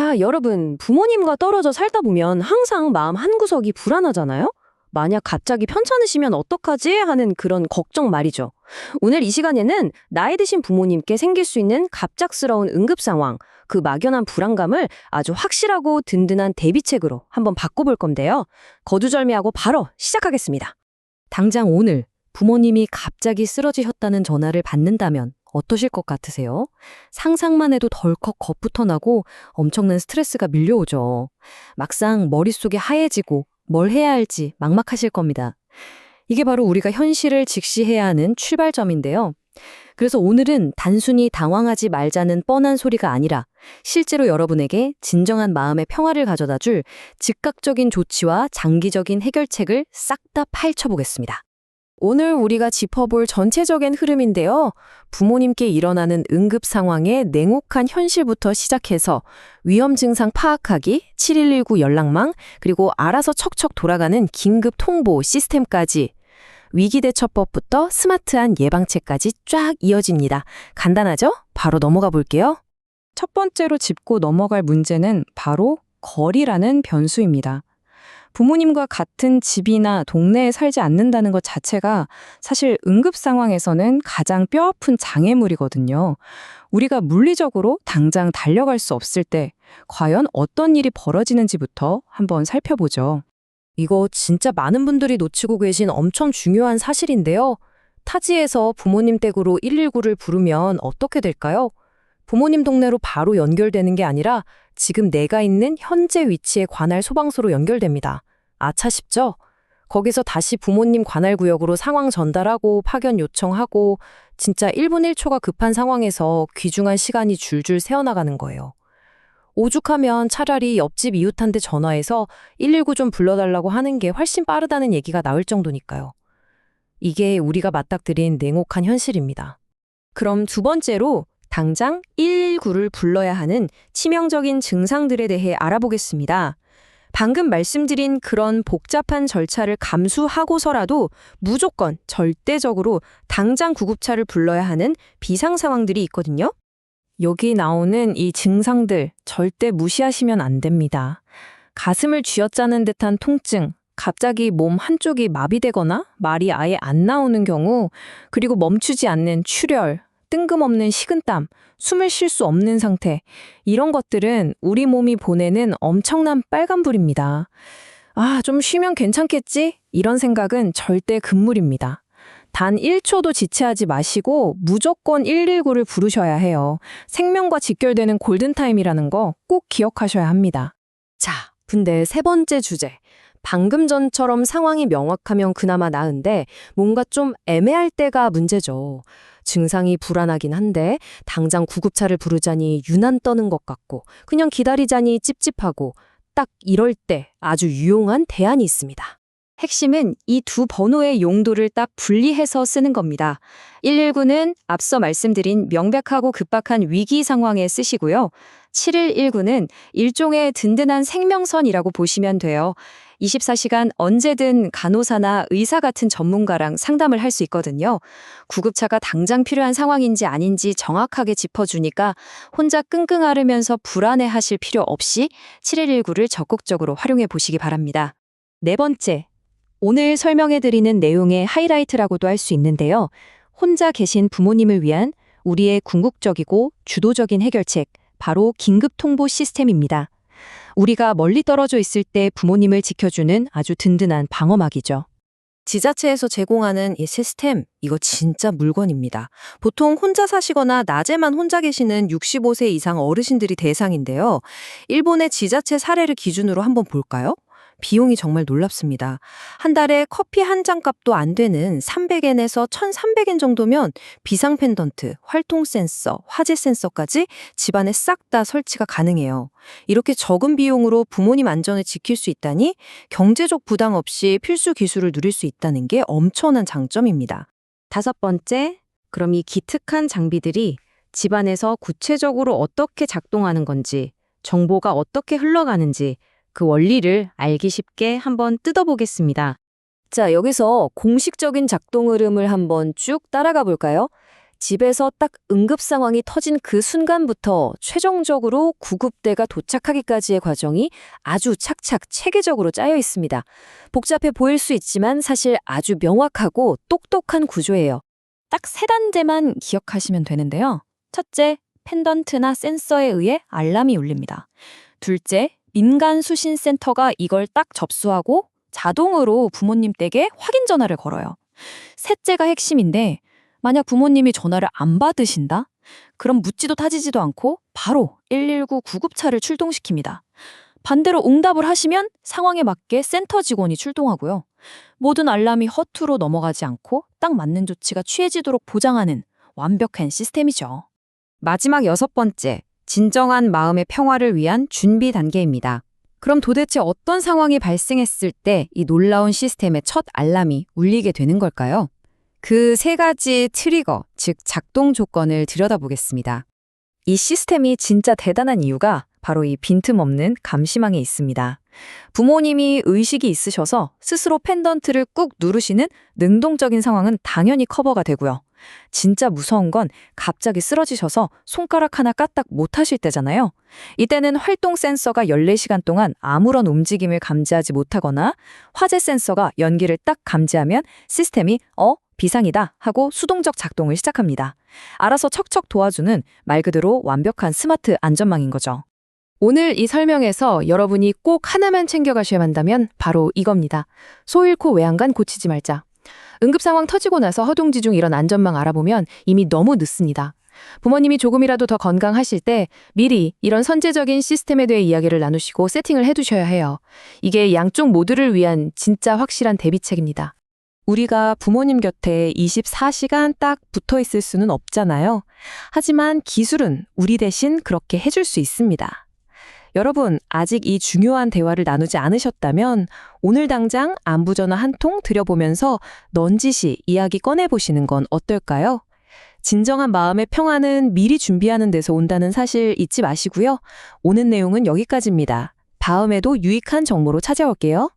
자, 여러분, 부모님과 떨어져 살다 보면 항상 마음 한구석이 불안하잖아요? 만약 갑자기 편찮으시면 어떡하지? 하는 그런 걱정 말이죠. 오늘 이 시간에는 나이 드신 부모님께 생길 수 있는 갑작스러운 응급 상황, 그 막연한 불안감을 아주 확실하고 든든한 대비책으로 한번 바꿔볼 건데요. 거두절미하고 바로 시작하겠습니다. 당장 오늘 부모님이 갑자기 쓰러지셨다는 전화를 받는다면 어떠실 것 같으세요? 상상만 해도 덜컥 겁부터 나고 엄청난 스트레스가 밀려오죠. 막상 머릿속이 하얘지고 뭘 해야 할지 막막하실 겁니다. 이게 바로 우리가 현실을 직시해야 하는 출발점인데요. 그래서 오늘은 단순히 당황하지 말자는 뻔한 소리가 아니라 실제로 여러분에게 진정한 마음의 평화를 가져다 줄 즉각적인 조치와 장기적인 해결책을 싹 다 파헤쳐보겠습니다. 오늘 우리가 짚어볼 전체적인 흐름인데요. 부모님께 일어나는 응급 상황의 냉혹한 현실부터 시작해서 위험 증상 파악하기, 719 연락망, 그리고 알아서 척척 돌아가는 긴급 통보 시스템까지 위기대처법부터 스마트한 예방책까지 쫙 이어집니다. 간단하죠? 바로 넘어가 볼게요. 첫 번째로 짚고 넘어갈 문제는 바로 거리라는 변수입니다. 부모님과 같은 집이나 동네에 살지 않는다는 것 자체가 사실 응급 상황에서는 가장 뼈아픈 장애물이거든요. 우리가 물리적으로 당장 달려갈 수 없을 때 과연 어떤 일이 벌어지는지부터 한번 살펴보죠. 이거 진짜 많은 분들이 놓치고 계신 엄청 중요한 사실인데요. 타지에서 부모님 댁으로 119를 부르면 어떻게 될까요? 부모님 동네로 바로 연결되는 게 아니라 지금 내가 있는 현재 위치에 관할 소방서로 연결됩니다. 아차 싶죠? 거기서 다시 부모님 관할 구역으로 상황 전달하고 파견 요청하고 진짜 1분 1초가 급한 상황에서 귀중한 시간이 줄줄 새어나가는 거예요. 오죽하면 차라리 옆집 이웃한테 전화해서 119 좀 불러달라고 하는 게 훨씬 빠르다는 얘기가 나올 정도니까요. 이게 우리가 맞닥뜨린 냉혹한 현실입니다. 그럼 두 번째로 당장 119를 불러야 하는 치명적인 증상들에 대해 알아보겠습니다. 방금 말씀드린 그런 복잡한 절차를 감수하고서라도 무조건 절대적으로 당장 구급차를 불러야 하는 비상 상황들이 있거든요. 여기 나오는 이 증상들 절대 무시하시면 안 됩니다. 가슴을 쥐어짜는 듯한 통증, 갑자기 몸 한쪽이 마비되거나 말이 아예 안 나오는 경우, 그리고 멈추지 않는 출혈, 뜬금없는 식은땀, 숨을 쉴 수 없는 상태, 이런 것들은 우리 몸이 보내는 엄청난 빨간불입니다. 아, 좀 쉬면 괜찮겠지? 이런 생각은 절대 금물입니다. 단 1초도 지체하지 마시고 무조건 119를 부르셔야 해요. 생명과 직결되는 골든타임이라는 거 꼭 기억하셔야 합니다. 자, 근데 세 번째 주제. 방금 전처럼 상황이 명확하면 그나마 나은데 뭔가 좀 애매할 때가 문제죠. 증상이 불안하긴 한데 당장 구급차를 부르자니 유난 떠는 것 같고 그냥 기다리자니 찝찝하고 딱 이럴 때 아주 유용한 대안이 있습니다. 핵심은 이 두 번호의 용도를 딱 분리해서 쓰는 겁니다. 119는 앞서 말씀드린 명백하고 급박한 위기 상황에 쓰시고요. 7119는 일종의 든든한 생명선이라고 보시면 돼요. 24시간 언제든 간호사나 의사 같은 전문가랑 상담을 할 수 있거든요. 구급차가 당장 필요한 상황인지 아닌지 정확하게 짚어주니까 혼자 끙끙 앓으면서 불안해하실 필요 없이 7119를 적극적으로 활용해 보시기 바랍니다. 네 번째, 오늘 설명해드리는 내용의 하이라이트라고도 할 수 있는데요. 혼자 계신 부모님을 위한 우리의 궁극적이고 주도적인 해결책, 바로 긴급통보 시스템입니다. 우리가 멀리 떨어져 있을 때 부모님을 지켜주는 아주 든든한 방어막이죠. 지자체에서 제공하는 이 시스템, 이거 진짜 물건입니다. 보통 혼자 사시거나 낮에만 혼자 계시는 65세 이상 어르신들이 대상인데요. 일본의 지자체 사례를 기준으로 한번 볼까요? 비용이 정말 놀랍습니다. 한 달에 커피 한 잔 값도 안 되는 300엔에서 1,300엔 정도면 비상 펜던트, 활동 센서, 화재 센서까지 집안에 싹 다 설치가 가능해요. 이렇게 적은 비용으로 부모님 안전을 지킬 수 있다니 경제적 부담 없이 필수 기술을 누릴 수 있다는 게 엄청난 장점입니다. 다섯 번째, 그럼 이 기특한 장비들이 집안에서 구체적으로 어떻게 작동하는 건지, 정보가 어떻게 흘러가는지 그 원리를 알기 쉽게 한번 뜯어보겠습니다. 자, 여기서 공식적인 작동 흐름을 한번 쭉 따라가 볼까요? 집에서 딱 응급 상황이 터진 그 순간부터 최종적으로 구급대가 도착하기까지의 과정이 아주 착착 체계적으로 짜여 있습니다. 복잡해 보일 수 있지만 사실 아주 명확하고 똑똑한 구조예요. 딱 세 단계만 기억하시면 되는데요. 첫째, 펜던트나 센서에 의해 알람이 울립니다. 둘째, 민간 수신 센터가 이걸 딱 접수하고 자동으로 부모님 댁에 확인 전화를 걸어요. 셋째가 핵심인데 만약 부모님이 전화를 안 받으신다? 그럼 묻지도 따지지도 않고 바로 119 구급차를 출동시킵니다. 반대로 응답을 하시면 상황에 맞게 센터 직원이 출동하고요. 모든 알람이 허투루 넘어가지 않고 딱 맞는 조치가 취해지도록 보장하는 완벽한 시스템이죠. 마지막 6번째, 진정한 마음의 평화를 위한 준비 단계입니다. 그럼 도대체 어떤 상황이 발생했을 때 이 놀라운 시스템의 첫 알람이 울리게 되는 걸까요? 그 세 가지 트리거, 즉 작동 조건을 들여다보겠습니다. 이 시스템이 진짜 대단한 이유가 바로 이 빈틈없는 감시망에 있습니다. 부모님이 의식이 있으셔서 스스로 펜던트를 꾹 누르시는 능동적인 상황은 당연히 커버가 되고요. 진짜 무서운 건 갑자기 쓰러지셔서 손가락 하나 까딱 못하실 때잖아요. 이때는 활동 센서가 14시간 동안 아무런 움직임을 감지하지 못하거나 화재 센서가 연기를 딱 감지하면 시스템이 비상이다 하고 수동적 작동을 시작합니다. 알아서 척척 도와주는 말 그대로 완벽한 스마트 안전망인 거죠. 오늘 이 설명에서 여러분이 꼭 하나만 챙겨가셔야 한다면 바로 이겁니다. 소 잃고 외양간 고치지 말자. 응급 상황 터지고 나서 허둥지둥 이런 안전망 알아보면 이미 너무 늦습니다. 부모님이 조금이라도 더 건강하실 때 미리 이런 선제적인 시스템에 대해 이야기를 나누시고 세팅을 해두셔야 해요. 이게 양쪽 모두를 위한 진짜 확실한 대비책입니다. 우리가 부모님 곁에 24시간 딱 붙어 있을 수는 없잖아요. 하지만 기술은 우리 대신 그렇게 해줄 수 있습니다. 여러분, 아직 이 중요한 대화를 나누지 않으셨다면 오늘 당장 안부전화 한 통 드려보면서 넌지시 이야기 꺼내보시는 건 어떨까요? 진정한 마음의 평화는 미리 준비하는 데서 온다는 사실 잊지 마시고요. 오는 내용은 여기까지입니다. 다음에도 유익한 정보로 찾아올게요.